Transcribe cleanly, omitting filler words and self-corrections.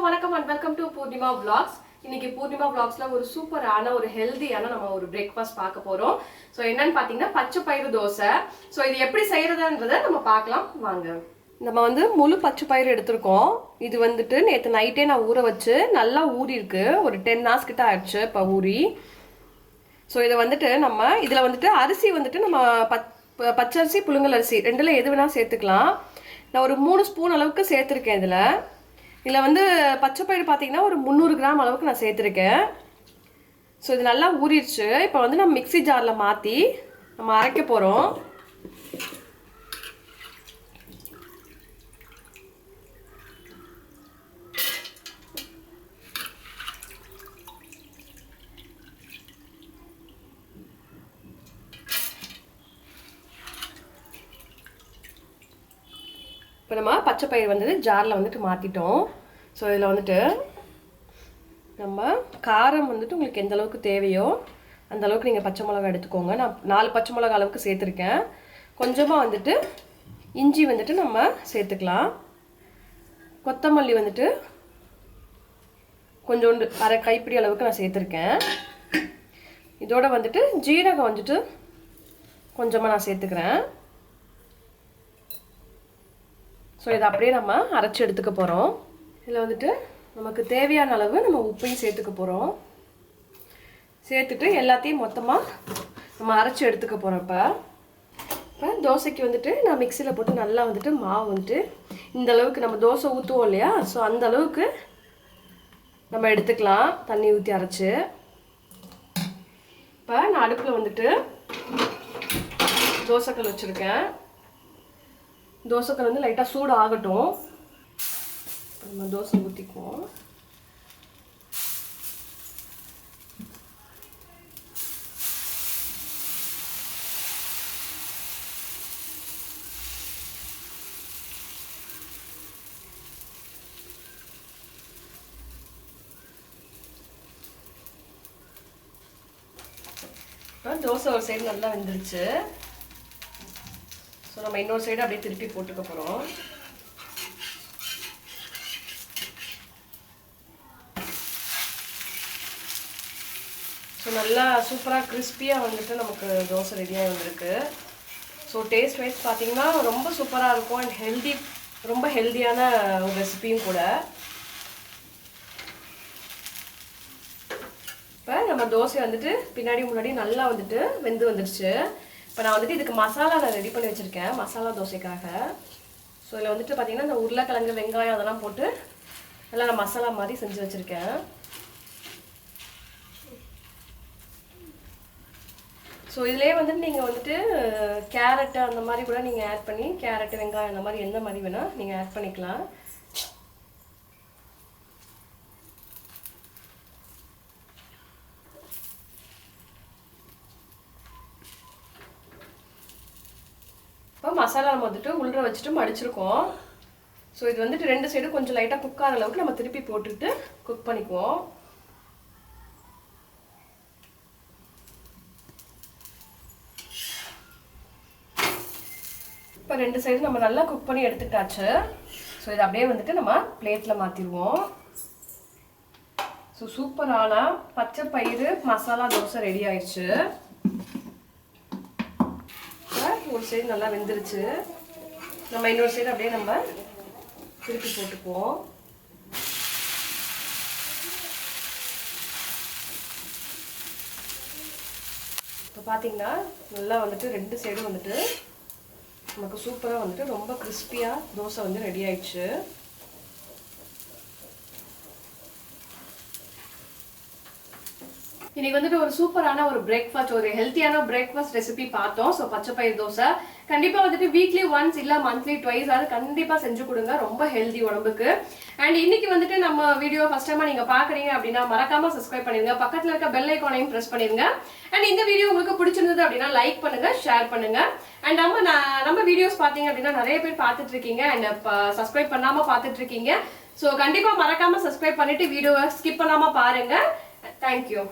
வணக்கம் and welcome to Purnima Vlogs. இன்னைக்கு Purnima Vlogsல ஒரு சூப்பரான ஒரு ஹெல்தியான நம்ம ஒரு பிரேக்ஃபாஸ்ட் பார்க்க போறோம். சோ என்னன்னு பாத்தீங்கன்னா பச்சை பயிறு தோசை. சோ இது எப்படி செய்யறதுன்றதை நம்ம பார்க்கலாம் வாங்க. நம்ம வந்து முழு பச்சை பயிறு எடுத்துறோம். இது வந்துட்டு நேத்து நைட்டே நான் ஊற வச்சு நல்லா ஊறி இருக்கு. ஒரு 10 hours கிட்ட ஆயிடுச்சு இப்ப ஊறி. சோ இத வந்துட்டு நம்ம இதுல வந்துட்டு அரிசி வந்துட்டு நம்ம பச்சரிசி புழுங்கல் அரிசி ரெண்டுல எது வேணா சேர்த்துக்கலாம். நான் ஒரு 3 ஸ்பூன் அளவுக்கு சேர்த்துருக்கேன் இதுல. இதுல வந்து பச்சை பயிறு பாத்தீங்கன்னா ஒரு 300 கிராம் அளவுக்கு நான் சேர்த்துருக்கேன். ஸோ இது நல்லா ஊறிடுச்சு. இப்போ வந்து நம்ம மிக்ஸி ஜார்ல மாத்தி நம்ம அரைக்க போறோம். இப்போ நம்ம பச்சை பயிர் வந்து ஜாரில் வந்துட்டு மாற்றிட்டோம். ஸோ இதில் வந்துட்டு நம்ம காரம் வந்துட்டு உங்களுக்கு எந்த அளவுக்கு தேவையோ அந்த அளவுக்கு நீங்கள் பச்சை மிளகா எடுத்துக்கோங்க. நான் 4 பச்சை மிளகா அளவுக்கு சேர்த்துருக்கேன். கொஞ்சமாக வந்துட்டு இஞ்சி வந்துட்டு நம்ம சேர்த்துக்கலாம். கொத்தமல்லி வந்துட்டு கொஞ்சோண்டு அரை கைப்பிடி அளவுக்கு நான் சேர்த்துருக்கேன். இதோட வந்துட்டு ஜீரகம் வந்துட்டு கொஞ்சமாக நான் சேர்த்துக்கிறேன். ஸோ இதை அப்படியே நம்ம அரைச்சி எடுத்துக்க போகிறோம். இதில் வந்துட்டு நமக்கு தேவையான அளவு நம்ம உப்பையும் சேர்த்துக்க போகிறோம். சேர்த்துட்டு எல்லாத்தையும் மொத்தமாக நம்ம அரைச்சி எடுத்துக்க போகிறோம். இப்போ தோசைக்கு வந்துட்டு நான் மிக்சியில் போட்டு நல்லா வந்துட்டு மாவு வந்துட்டு இந்த அளவுக்கு நம்ம தோசை ஊற்றுவோம் இல்லையா, ஸோ அந்த அளவுக்கு நம்ம எடுத்துக்கலாம் தண்ணி ஊற்றி அரைச்சி. இப்போ நான் அடுப்பில் வந்துட்டு தோசைக்கல் வச்சுருக்கேன். தோசைக்கல் வந்து லைட்டாக சூடு ஆகட்டும். நம்ம தோசை ஊற்றிக்குவோம். தோசை ஒரு சைடு நல்லா வெந்துருச்சு. ஸோ நம்ம இன்னொரு சைடு அப்படியே திருப்பி போட்டுக்க போகிறோம். ஸோ நல்லா சூப்பராக கிறிஸ்பியாக வந்துட்டு நமக்கு தோசை ரெடியாக வந்திருக்கு. ஸோ டேஸ்ட் வைஸ் பார்த்தீங்கன்னா ரொம்ப சூப்பராக இருக்கும் அண்ட் ரொம்ப ஹெல்தியான ஒரு ரெசிபியும் கூட. இப்போ நம்ம தோசை வந்துட்டு பின்னாடி முன்னாடி நல்லா வந்துட்டு வெந்து வந்துடுச்சு. இப்போ நான் வந்துட்டு இதுக்கு மசாலா நான் ரெடி பண்ணி வச்சுருக்கேன் மசாலா தோசைக்காக. ஸோ இதில் வந்துட்டு பார்த்தீங்கன்னா இந்த உருளைக்கிழங்கு வெங்காயம் அதெல்லாம் போட்டு நல்லா நான் மசாலா மாதிரி செஞ்சு வச்சுருக்கேன். ஸோ இதிலே வந்துட்டு நீங்கள் வந்துட்டு கேரட்டு அந்த மாதிரி கூட நீங்கள் ஆட் பண்ணி கேரட்டு வெங்காயம் அந்த மாதிரி எந்த மாதிரி வேணால் நீங்கள் ஆட் பண்ணிக்கலாம். இப்போ மசாலா நம்ம வந்துட்டு உள்ள வச்சுட்டு மடிச்சிருக்கோம். ஸோ இது வந்துட்டு 2 சைடும் கொஞ்சம் லைட்டாக குக் ஆகிற அளவுக்கு நம்ம திருப்பி போட்டுட்டு குக் பண்ணிக்குவோம். இப்போ 2 சைடு நம்ம நல்லா குக் பண்ணி எடுத்துட்டாச்சு. ஸோ இதை அப்படியே வந்துட்டு நம்ம பிளேட்டில் மாற்றிடுவோம். ஸோ சூப்பரான பச்சை பயிறு மசாலா தோசை ரெடி ஆயிடுச்சு. ஒரு சைடு நல்லா வெந்துருச்சு. நம்ம இன்னொரு சைடு அப்படியே நம்ம திருப்பி போட்டுக்குவோம். இப்போ பார்த்தீங்கன்னா நல்லா வந்துட்டு 2 சைடும் வந்துட்டு நமக்கு சூப்பராக வந்துட்டு ரொம்ப கிறிஸ்பியாக தோசை வந்து ரெடி ஆயிடுச்சு. இன்னைக்கு வந்துட்டு ஒரு சூப்பரான ஒரு பிரேக்ஃபாஸ்ட் ஒரு ஹெல்த்தியான பிரேக்ஃபாஸ்ட் ரெசிபி பார்த்தோம். ஸோ பச்சை பயிர் தோசை கண்டிப்பா வந்துட்டு வீக்லி ஒன்ஸ் இல்ல மந்த்லி ட்வைஸ் அது கண்டிப்பா செஞ்சு கொடுங்க. ரொம்ப ஹெல்தி உடம்புக்கு. அண்ட் இன்னைக்கு வந்துட்டு நம்ம வீடியோ ஃபர்ஸ்ட் டைமா நீங்க பாக்குறீங்க அப்படின்னா மறக்காம சப்ஸ்கிரைப் பண்ணிருங்க. பக்கத்துல இருக்க பெல் ஐகானையும் பிரஸ் பண்ணிருங்க. அண்ட் இந்த வீடியோ உங்களுக்கு பிடிச்சிருந்தது அப்படின்னா லைக் பண்ணுங்க, ஷேர் பண்ணுங்க. அண்ட் நம்ம வீடியோஸ் பாத்தீங்க அப்படின்னா நிறைய பேர் பார்த்துட்டு இருக்கீங்க அண்ட் சப்ஸ்கிரைப் பண்ணாம பார்த்துட்டு இருக்கீங்க. ஸோ கண்டிப்பா மறக்காம சப்ஸ்கிரைப் பண்ணிட்டு வீடியோவை ஸ்கிப் பண்ணாம பாருங்க. தேங்க்யூ.